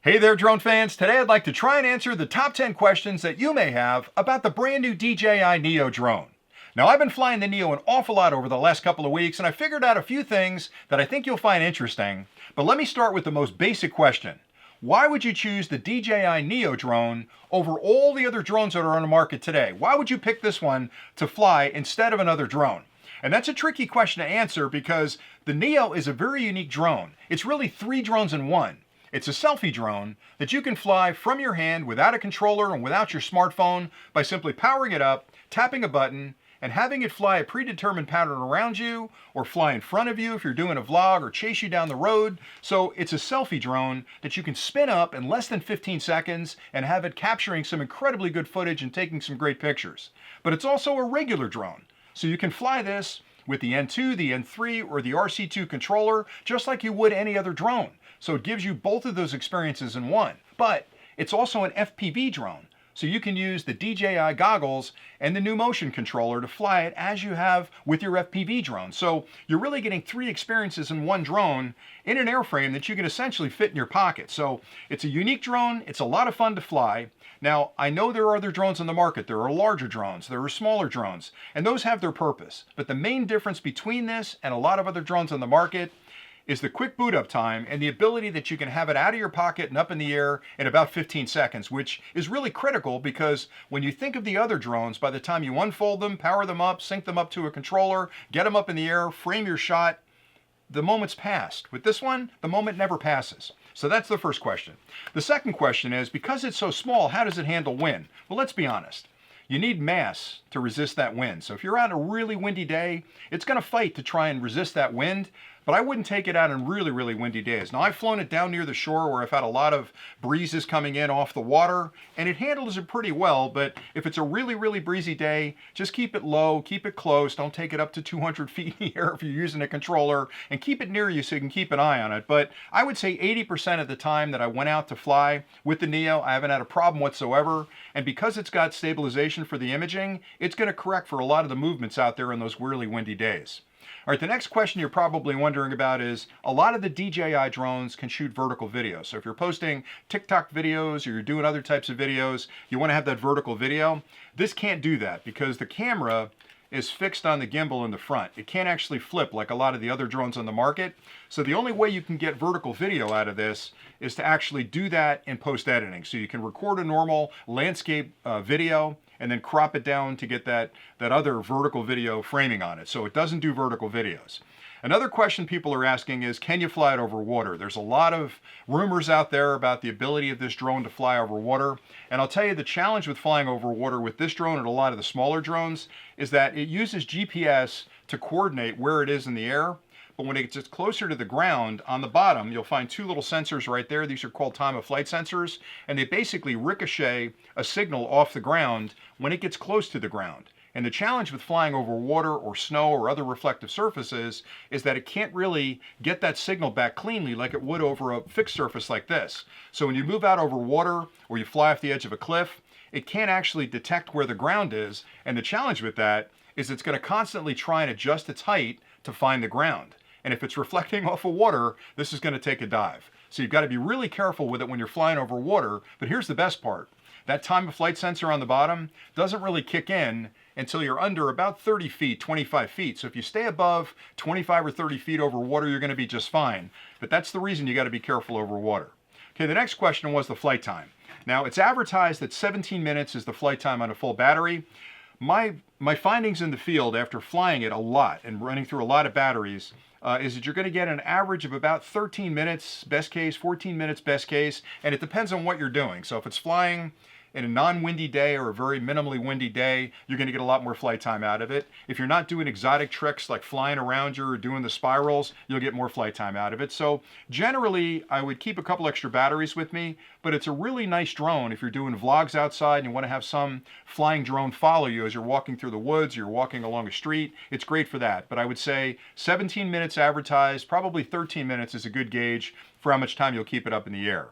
Hey there, drone fans. Today I'd like to try and answer the top 10 questions that you may have about the brand new DJI Neo drone. Now, I've been flying the Neo an awful lot over the last couple of weeks, and I figured out a few things that I think you'll find interesting. But let me start with the most basic question. Why would you choose the DJI Neo drone over all the other drones that are on the market today? Why would you pick this one to fly instead of another drone? And that's a tricky question to answer because the Neo is a very unique drone. It's really three drones in one. It's a selfie drone that you can fly from your hand without a controller and without your smartphone by simply powering it up, tapping a button, and having it fly a predetermined pattern around you or fly in front of you if you're doing a vlog or chase you down the road. So it's a selfie drone that you can spin up in less than 15 seconds and have it capturing some incredibly good footage and taking some great pictures. But it's also a regular drone. So you can fly this with the N2, the N3, or the RC2 controller, just like you would any other drone. So it gives you both of those experiences in one. But it's also an FPV drone. So you can use the DJI goggles and the new motion controller to fly it as you have with your FPV drone. So you're really getting three experiences in one drone in an airframe that you can essentially fit in your pocket. So it's a unique drone. It's a lot of fun to fly. Now, I know there are other drones on the market. There are larger drones, there are smaller drones, and those have their purpose. But the main difference between this and a lot of other drones on the market is the quick boot up time and the ability that you can have it out of your pocket and up in the air in about 15 seconds, which is really critical because when you think of the other drones, by the time you unfold them, power them up, sync them up to a controller, get them up in the air, frame your shot, the moment's passed. With this one, the moment never passes. So that's the first question. The second question is, because it's so small, how does it handle wind? Well, let's be honest. You need mass to resist that wind. So if you're on a really windy day, it's going to fight to try and resist that wind. But I wouldn't take it out on really, really windy days. Now, I've flown it down near the shore where I've had a lot of breezes coming in off the water, and it handles it pretty well. But if it's a really, really breezy day, just keep it low, keep it close. Don't take it up to 200 feet in the air if you're using a controller, and keep it near you so you can keep an eye on it. But I would say 80% of the time that I went out to fly with the Neo, I haven't had a problem whatsoever. And because it's got stabilization for the imaging, it's going to correct for a lot of the movements out there on those really windy days. All right, the next question you're probably wondering about is, a lot of the DJI drones can shoot vertical video. So if you're posting TikTok videos or you're doing other types of videos, you want to have that vertical video. This can't do that because the camera is fixed on the gimbal in the front. It can't actually flip like a lot of the other drones on the market. So the only way you can get vertical video out of this is to actually do that in post-editing. So you can record a normal landscape video and then crop it down to get that other vertical video framing on it. So it doesn't do vertical videos. Another question people are asking is, can you fly it over water? There's a lot of rumors out there about the ability of this drone to fly over water. And I'll tell you, the challenge with flying over water with this drone and a lot of the smaller drones is that it uses GPS to coordinate where it is in the air. But when it gets closer to the ground, on the bottom, you'll find two little sensors right there. These are called time of flight sensors, and they basically ricochet a signal off the ground when it gets close to the ground. And the challenge with flying over water or snow or other reflective surfaces is that it can't really get that signal back cleanly like it would over a fixed surface like this. So when you move out over water or you fly off the edge of a cliff, it can't actually detect where the ground is. And the challenge with that is it's going to constantly try and adjust its height to find the ground. And if it's reflecting off of water, this is going to take a dive. So you've got to be really careful with it when you're flying over water. But here's the best part. That time of flight sensor on the bottom doesn't really kick in until you're under about 30 feet, 25 feet. So if you stay above 25 or 30 feet over water, you're going to be just fine. But that's the reason you got to be careful over water. Okay, the next question was the flight time. Now, it's advertised that 17 minutes is the flight time on a full battery. My findings in the field after flying it a lot and running through a lot of batteries is that you're going to get an average of about 13 minutes, best case, 14 minutes, best case, and it depends on what you're doing. So if it's flying in a non-windy day or a very minimally windy day, you're going to get a lot more flight time out of it. If you're not doing exotic tricks like flying around you or doing the spirals, you'll get more flight time out of it. So generally, I would keep a couple extra batteries with me, but it's a really nice drone if you're doing vlogs outside and you want to have some flying drone follow you as you're walking through the woods, you're walking along a street. It's great for that. But I would say 17 minutes advertised, probably 13 minutes is a good gauge for how much time you'll keep it up in the air.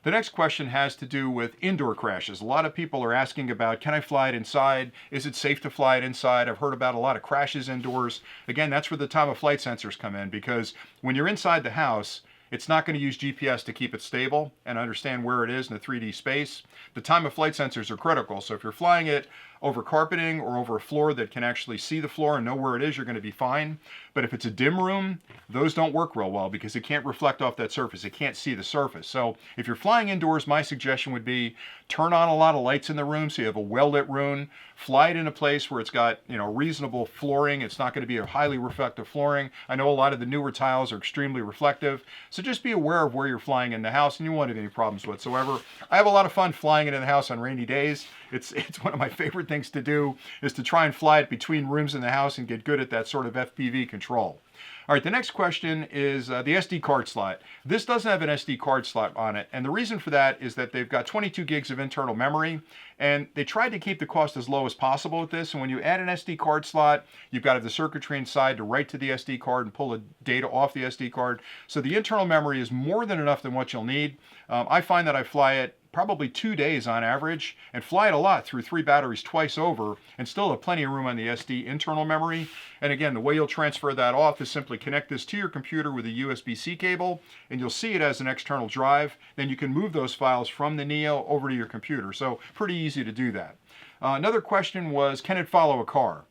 The next question has to do with indoor crashes. A lot of people are asking about, can I fly it inside? Is it safe to fly it inside? I've heard about a lot of crashes indoors. Again, that's where the time of flight sensors come in, because when you're inside the house, It's not going to use GPS to keep it stable and understand where it is in the 3D space. The time of flight sensors are critical, so if you're flying it over carpeting or over a floor that can actually see the floor and know where it is, you're going to be fine. But if it's a dim room, those don't work real well because it can't reflect off that surface. It can't see the surface. So if you're flying indoors, my suggestion would be turn on a lot of lights in the room so you have a well-lit room. Fly it in a place where it's got, reasonable flooring. It's not going to be a highly reflective flooring. I know a lot of the newer tiles are extremely reflective. So just be aware of where you're flying in the house and you won't have any problems whatsoever. I have a lot of fun flying it in the house on rainy days. It's one of my favorite things to do is to try and fly it between rooms in the house and get good at that sort of FPV control. All right, the next question is the SD card slot. This doesn't have an SD card slot on it, and the reason for that is that they've got 22 gigs of internal memory, and they tried to keep the cost as low as possible with this, and when you add an SD card slot, you've got to have the circuitry inside to write to the SD card and pull the data off the SD card, so the internal memory is more than enough than what you'll need. I find that I fly it probably 2 days on average and fly it a lot through 3 batteries twice over and still have plenty of room on the SD internal memory. And again, the way you'll transfer that off is simply connect this to your computer with a USB-C cable and you'll see it as an external drive. Then you can move those files from the Neo over to your computer. So pretty easy to do that. Another question was, can it follow a car?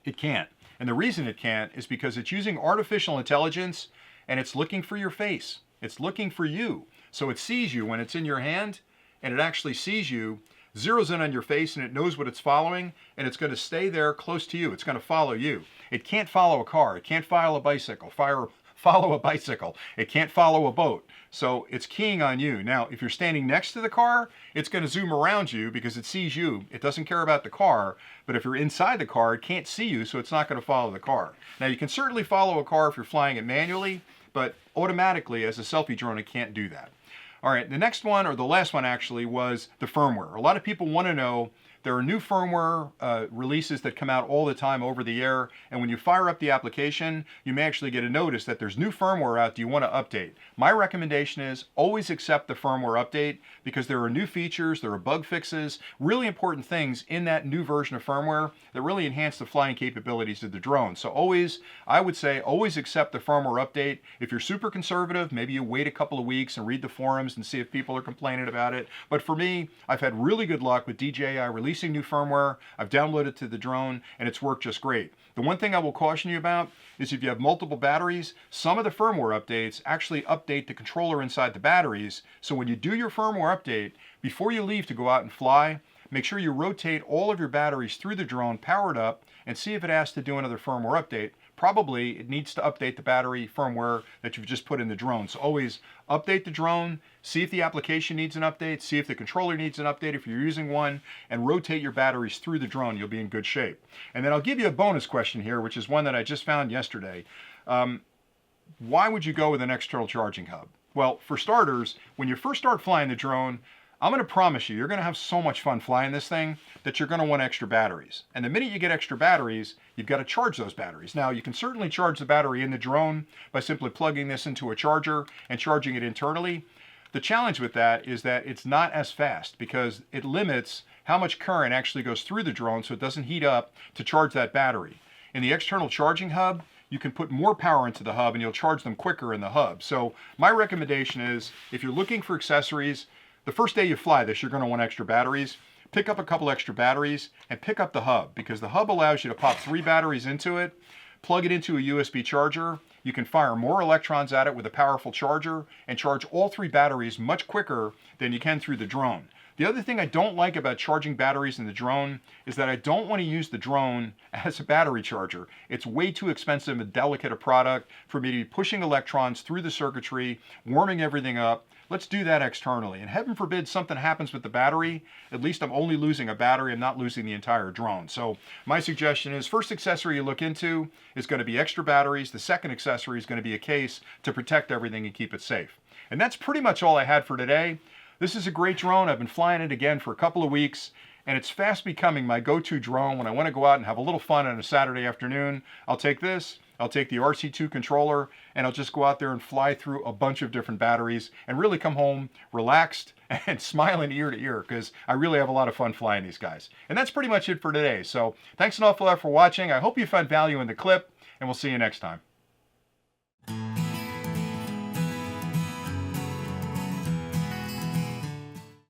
It can't. And the reason it can't is because it's using artificial intelligence and it's looking for your face. It's looking for you. So it sees you when it's in your hand, and it actually sees you, zeroes in on your face, and it knows what it's following, and it's going to stay there close to you. It's going to follow you. It can't follow a car. It can't follow a bicycle. Follow a bicycle. It can't follow a boat. So it's keying on you. Now, if you're standing next to the car, it's going to zoom around you because it sees you. It doesn't care about the car. But if you're inside the car, it can't see you, so it's not going to follow the car. Now, you can certainly follow a car if you're flying it manually, but automatically, as a selfie drone, it can't do that. All right, the next one, or the last one actually, was the firmware. A lot of people want to know, there are new firmware releases that come out all the time over the air, and when you fire up the application, you may actually get a notice that there's new firmware out. Do you want to update? My recommendation is always accept the firmware update because there are new features, there are bug fixes, really important things in that new version of firmware that really enhance the flying capabilities of the drone. So always, I would say, always accept the firmware update. If you're super conservative, maybe you wait a couple of weeks and read the forums and see if people are complaining about it. But for me, I've had really good luck with DJI releasing new firmware. I've downloaded it to the drone and it's worked just great. The one thing I will caution you about is if you have multiple batteries, some of the firmware updates actually update the controller inside the batteries. So when you do your firmware update, before you leave to go out and fly, make sure you rotate all of your batteries through the drone, power it up, and see if it asks to do another firmware update. Probably it needs to update the battery firmware that you've just put in the drone. So always update the drone, see if the application needs an update, see if the controller needs an update if you're using one, and rotate your batteries through the drone. You'll be in good shape. And then I'll give you a bonus question here, which is one that I just found yesterday. Why would you go with an external charging hub? Well, for starters, when you first start flying the drone, I'm going to promise you, you're going to have so much fun flying this thing that you're going to want extra batteries. And the minute you get extra batteries, you've got to charge those batteries. Now, you can certainly charge the battery in the drone by simply plugging this into a charger and charging it internally. The challenge with that is that it's not as fast because it limits how much current actually goes through the drone so it doesn't heat up to charge that battery. In the external charging hub, you can put more power into the hub and you'll charge them quicker in the hub. So my recommendation is if you're looking for accessories, the first day you fly this, you're going to want extra batteries. Pick up a couple extra batteries and pick up the hub because the hub allows you to pop 3 batteries into it, plug it into a USB charger. You can fire more electrons at it with a powerful charger and charge all 3 batteries much quicker than you can through the drone. The other thing I don't like about charging batteries in the drone is that I don't want to use the drone as a battery charger. It's way too expensive and delicate a product for me to be pushing electrons through the circuitry, warming everything up. Let's do that externally. And heaven forbid something happens with the battery, at least I'm only losing a battery, I'm not losing the entire drone. So my suggestion is first accessory you look into is going to be extra batteries. The second accessory is going to be a case to protect everything and keep it safe. And that's pretty much all I had for today. This is a great drone. I've been flying it again for a couple of weeks, and it's fast becoming my go-to drone when I want to go out and have a little fun on a Saturday afternoon. I'll take this, I'll take the RC2 controller, and I'll just go out there and fly through a bunch of different batteries and really come home relaxed and smiling ear to ear because I really have a lot of fun flying these guys. And that's pretty much it for today. So thanks an awful lot for watching. I hope you found value in the clip, and we'll see you next time.